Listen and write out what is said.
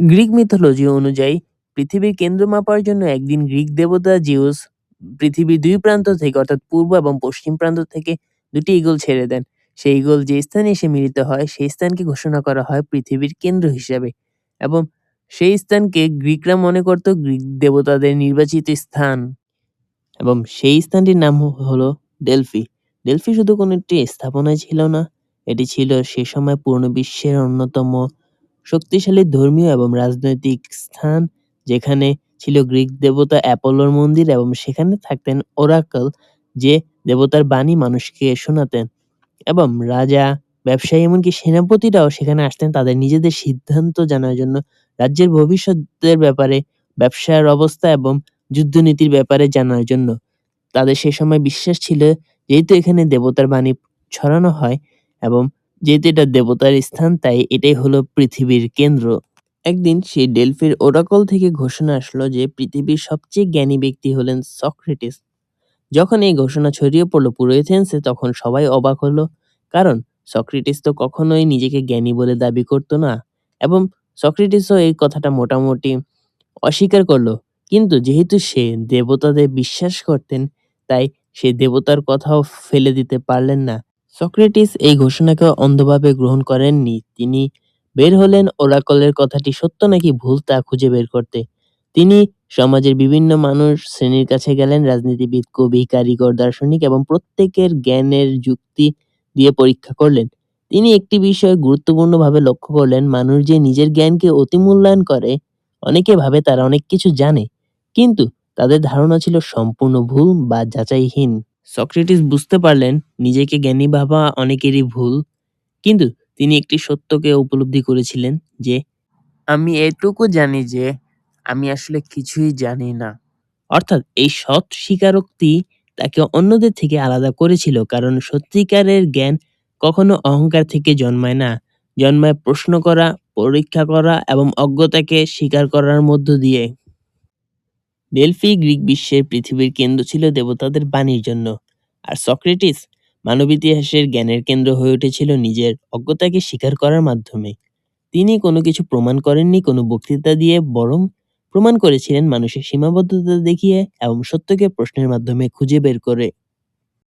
Greek mythology অনুযায়ী পৃথিবীর কেন্দ্র মাপার জন্য একদিন গ্রিক দেবতা জিউস পৃথিবীর ২ প্রান্ত থেকে অর্থাৎ পূর্ব এবং পশ্চিম প্রান্ত থেকে ২ টি ঈগল ছেড়ে দেন। সেই ঈগল যে স্থানে এসে মিলিত হয় সেই স্থানকে ঘোষণা করা হয় পৃথিবীর কেন্দ্র হিসাবে এবং সেই স্থানকে গ্রিকরা মনে করত গ্রিক দেবতাদের নির্বাচিত স্থান এবং সেই স্থানটির নাম হলো ডেলফি। ডেলফি শুধু কোনো একটি স্থাপনাই ছিল না, এটি ছিল সে সময় পুরনো বিশ্বের অন্যতম শক্তিশালী ধর্মীয় এবং রাজনৈতিক স্থান, যেখানে ছিল গ্রিক দেবতা অ্যাপোলোর মন্দির এবং সেখানে থাকতেন ওরাকল, যে দেবতার বাণী মানুষকে শোনাতেন এবং রাজা, ব্যবসায়ী এমনকি সেনাপতিরাও সেখানে আসতেন তাদের নিজেদের সিদ্ধান্ত জানার জন্য, রাজ্যের ভবিষ্যতের ব্যাপারে, ব্যবসার অবস্থা এবং যুদ্ধনীতির ব্যাপারে জানার জন্য। তাদের সে সময় বিশ্বাস ছিল যেহেতু এখানে দেবতার বাণী ছড়ানো হয় এবং যেহেতু এটা দেবতার স্থান তাই এটাই হলো পৃথিবীর কেন্দ্র। একদিন সেই ডেলফির ওরাকল থেকে ঘোষণা আসলো যে পৃথিবীর সবচেয়ে জ্ঞানী ব্যক্তি হলেন সক্রেটিস। যখন এই ঘোষণা ছড়িয়ে পড়লো পুরো এথেন্সে তখন সবাই অবাক হলো, কারণ সক্রেটিস তো কখনোই নিজেকে জ্ঞানী বলে দাবি করতো না এবং সক্রেটিসও এই কথাটা মোটামুটি অস্বীকার করলো। কিন্তু যেহেতু সে দেবতাদের বিশ্বাস করতেন তাই সে দেবতার কথাও ফেলে দিতে পারলেন না। সক্রেটিস এই ঘোষণাকে অন্ধভাবে গ্রহণ করেননি। তিনি বের হলেন ওরাকলের কথাটি সত্য নাকি ভুল তা খুঁজে বের করতে। তিনি সমাজের বিভিন্ন মানুষ শ্রেণীর কাছে গেলেন, রাজনীতিবিদ, কবি, কারিগর, দার্শনিক এবং প্রত্যেকের জ্ঞানের যুক্তি দিয়ে পরীক্ষা করলেন। তিনি একটি বিষয় গুরুত্বপূর্ণভাবে লক্ষ্য করলেন, মানুষ যে নিজের জ্ঞানকে অতিমূল্যায়ন করে, অনেকে ভাবে তারা অনেক কিছু জানে, কিন্তু তাদের ধারণা ছিল সম্পূর্ণ ভুল বা যাচাইহীন। সক্রেটিস বুঝতে পারলেন নিজেকে জ্ঞানী ভাবা অনেকেরই ভুল, কিন্তু তিনি একটি সত্যকে উপলব্ধি করেছিলেন যে আমি এটুকু জানি যে আমি আসলে কিছুই জানি না। অর্থাৎ এই সৎ স্বীকারোক্তি তাকে অন্যদের থেকে আলাদা করেছিল, কারণ সত্যিকারের জ্ঞান কখনো অহংকার থেকে জন্মায় না, জন্মায় প্রশ্ন করা, পরীক্ষা করা এবং অজ্ঞতাকে স্বীকার করার মধ্য দিয়ে। ডেলফি গ্রিক বিশ্বের পৃথিবীর কেন্দ্র ছিল দেবতাদের বাণীর জন্য, আর সক্রেটিস মানব ইতিহাসের জ্ঞানের কেন্দ্র হয়ে উঠেছিল নিজের অজ্ঞতাকে স্বীকার করার মাধ্যমে। তিনি কোনো কিছু প্রমাণ করেননি কোনো বক্তৃতা দিয়ে, বরং প্রমাণ করেছিলেন মানুষের সীমাবদ্ধতা দেখিয়ে এবং সত্যকে প্রশ্নের মাধ্যমে খুঁজে বের করে।